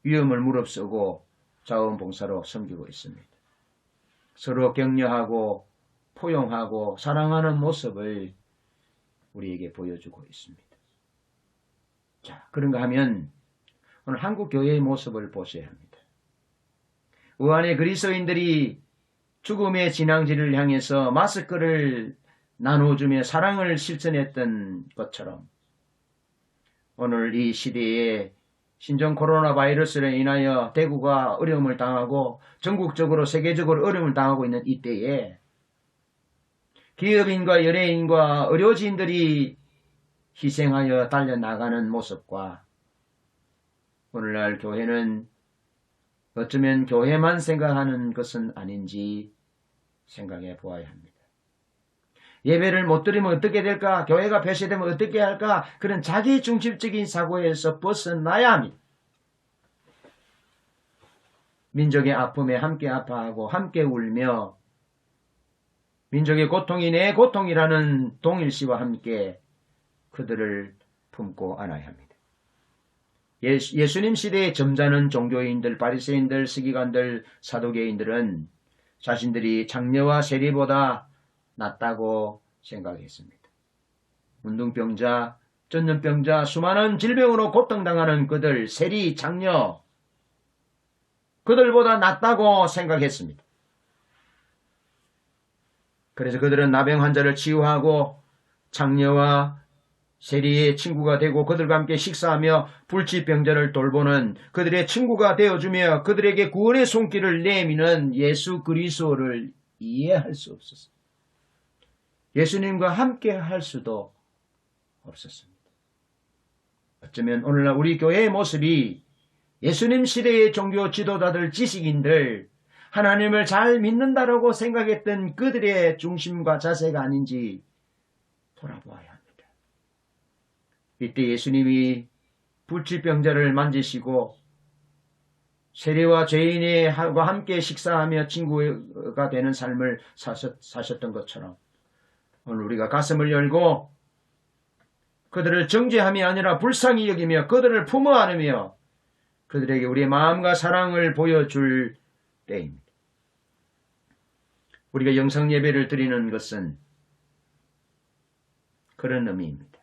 위험을 무릅쓰고 자원봉사로 섬기고 있습니다. 서로 격려하고 포용하고 사랑하는 모습을 우리에게 보여주고 있습니다. 자, 그런가 하면 오늘 한국 교회의 모습을 보셔야 합니다. 우한의 그리스도인들이 죽음의 진앙지를 향해서 마스크를 나눠주며 사랑을 실천했던 것처럼 오늘 이 시대에 신종 코로나 바이러스로 인하여 대구가 어려움을 당하고 전국적으로 세계적으로 어려움을 당하고 있는 이때에 기업인과 연예인과 의료진들이 희생하여 달려나가는 모습과 오늘날 교회는 어쩌면 교회만 생각하는 것은 아닌지 생각해 보아야 합니다. 예배를 못 드리면 어떻게 될까? 교회가 폐쇄되면 어떻게 할까? 그런 자기 중심적인 사고에서 벗어나야 합니다. 민족의 아픔에 함께 아파하고 함께 울며 민족의 고통이 내 고통이라는 동일시와 함께 그들을 품고 안아야 합니다. 예수님 시대의 점잖은 종교인들, 바리새인들, 서기관들, 사두개인들은 자신들이 장녀와 세리보다 낫다고 생각했습니다. 문둥병자, 전염병자, 수많은 질병으로 고통당하는 그들, 세리, 장녀, 그들보다 낫다고 생각했습니다. 그래서 그들은 나병 환자를 치유하고 장녀와 세리의 친구가 되고 그들과 함께 식사하며 불치병자를 돌보는 그들의 친구가 되어주며 그들에게 구원의 손길을 내미는 예수 그리스도를 이해할 수 없었습니다. 예수님과 함께 할 수도 없었습니다. 어쩌면 오늘날 우리 교회의 모습이 예수님 시대의 종교 지도자들, 지식인들, 하나님을 잘 믿는다라고 생각했던 그들의 중심과 자세가 아닌지 돌아보아야 합니다. 이때 예수님이 불치병자를 만지시고 세리와 죄인과 함께 식사하며 친구가 되는 삶을 사셨던 것처럼 오늘 우리가 가슴을 열고 그들을 정죄함이 아니라 불쌍히 여기며 그들을 품어 안으며 그들에게 우리의 마음과 사랑을 보여줄 때입니다. 우리가 영상 예배를 드리는 것은 그런 의미입니다.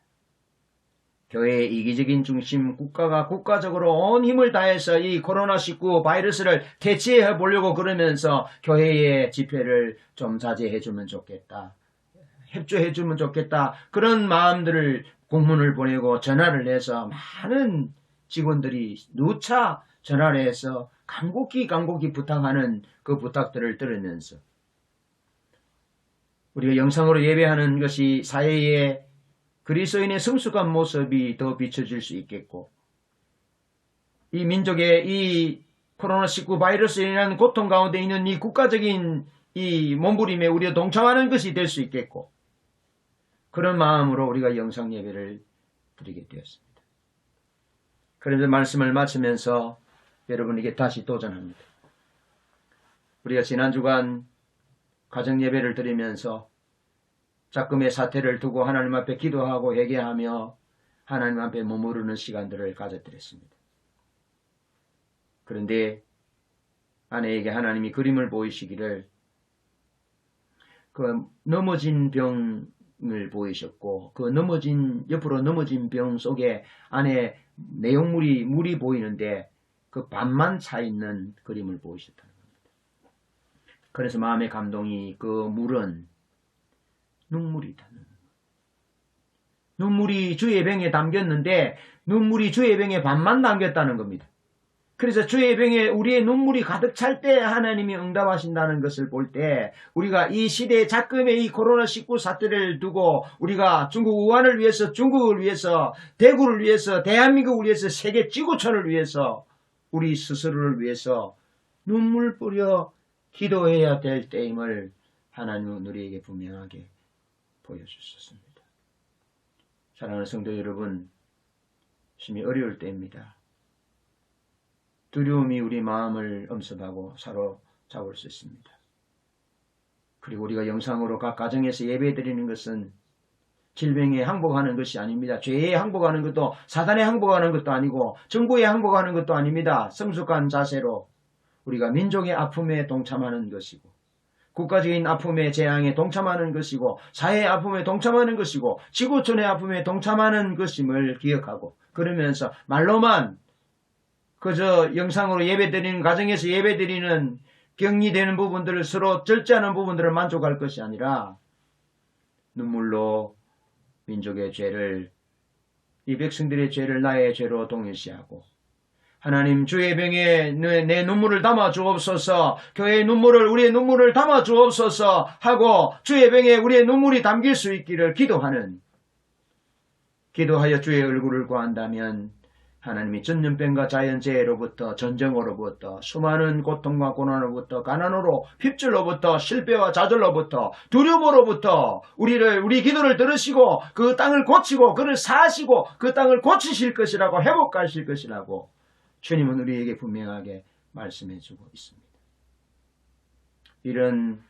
교회의 이기적인 중심, 국가가 국가적으로 온 힘을 다해서 이 코로나19 바이러스를 대체해 보려고 그러면서 교회의 집회를 좀 자제해 주면 좋겠다. 협조해 주면 좋겠다. 그런 마음들을 공문을 보내고 전화를 해서 많은 직원들이 누차 전화를 해서 간곡히 부탁하는 그 부탁들을 들으면서 우리가 영상으로 예배하는 것이 사회에 그리스도인의 성숙한 모습이 더 비춰질 수 있겠고 이 민족의 이 코로나19 바이러스에 인한 고통 가운데 있는 이 국가적인 이 몸부림에 우리가 동참하는 것이 될 수 있겠고 그런 마음으로 우리가 영상 예배를 드리게 되었습니다. 그래서 말씀을 마치면서 여러분에게 다시 도전합니다. 우리가 지난 주간 가정 예배를 드리면서 작금의 사태를 두고 하나님 앞에 기도하고 회개하며 하나님 앞에 머무르는 시간들을 가져드렸습니다. 그런데 아내에게 하나님이 그림을 보이시기를 그 넘어진 병을 보이셨고 그 옆으로 넘어진 병 속에 안에 물이 보이는데 그 반만 차 있는 그림을 보이셨다는 겁니다. 그래서 마음의 감동이 그 물은 눈물이다. 눈물이 주의 병에 담겼는데 눈물이 주의 병에 반만 담겼다는 겁니다. 그래서 주의 병에 우리의 눈물이 가득 찰 때 하나님이 응답하신다는 것을 볼 때 우리가 이 시대의 작금의 이 코로나19 사태를 두고 우리가 중국 우한을 위해서 중국을 위해서 대구를 위해서 대한민국을 위해서 세계 지구촌을 위해서 우리 스스로를 위해서 눈물 뿌려 기도해야 될 때임을 하나님은 우리에게 분명하게 보여주셨습니다. 사랑하는 성도 여러분, 심히 어려울 때입니다. 두려움이 우리 마음을 엄습하고 사로잡을 수 있습니다. 그리고 우리가 영상으로 각 가정에서 예배드리는 것은 질병에 항복하는 것이 아닙니다. 죄에 항복하는 것도 사단에 항복하는 것도 아니고 정부에 항복하는 것도 아닙니다. 성숙한 자세로 우리가 민족의 아픔에 동참하는 것이고 국가적인 아픔의 재앙에 동참하는 것이고 사회의 아픔에 동참하는 것이고 지구촌의 아픔에 동참하는 것임을 기억하고 그러면서 말로만 그저 영상으로 예배드리는 가정에서 예배드리는 격리되는 부분들을 서로 절제하는 부분들을 만족할 것이 아니라 눈물로 민족의 죄를 이 백성들의 죄를 나의 죄로 동일시하고 하나님 주의 병에 내 눈물을 담아 주옵소서 교회의 눈물을 우리의 눈물을 담아 주옵소서 하고 주의 병에 우리의 눈물이 담길 수 있기를 기도하여 주의 얼굴을 구한다면 하나님이 전염병과 자연재해로부터, 전쟁으로부터, 수많은 고통과 고난으로부터, 가난으로, 핍줄로부터, 실패와 좌절로부터, 두려움으로부터 우리 기도를 들으시고 그 땅을 고치고 그를 사시고 그 땅을 고치실 것이라고, 회복하실 것이라고 주님은 우리에게 분명하게 말씀해주고 있습니다. 이런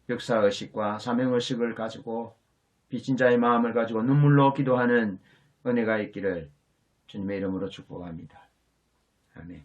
역사의식과 사명의식을 가지고 빚진 자의 마음을 가지고 눈물로 기도하는 은혜가 있기를 주님의 이름으로 축복합니다. 아멘.